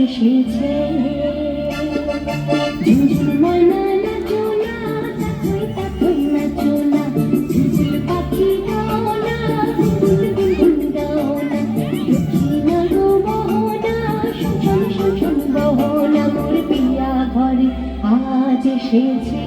এসেছে ঝুনঝুন ময়না নাচো না, তাথই তাথই নাচো না, ঝুনঝুন পাখি গাও না, গুনগুন গুনগুন গাও না, দক্ষিণা গো মোহনা, শোষণ শোষণ বহনা, মোর পিয়া ঘরে আজ এসেছে।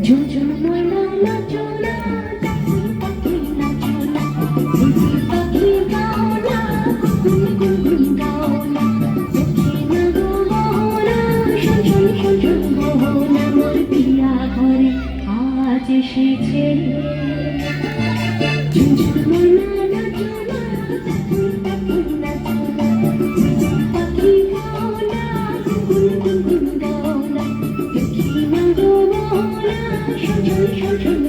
ঝুনঝুন ময়না নাচো না, তাথই তাথই নাচো না, ঝুনঝুন পাখি গাও না, গুনগুন গুনগুন গাও না, দক্ষিণা গো মোহনা, শোষণ শোষণ বহনা, মোর পিয়া ঘরে আজ এসেছে। ঝুনঝুন ময়না নাচো না, তাথই তাথই নাচো না, ঝুনঝুন পাখি গাও না, গুনগুন গুনগুন গাও না, দক্ষিণা গো মোহনা, শোষণ শোষণ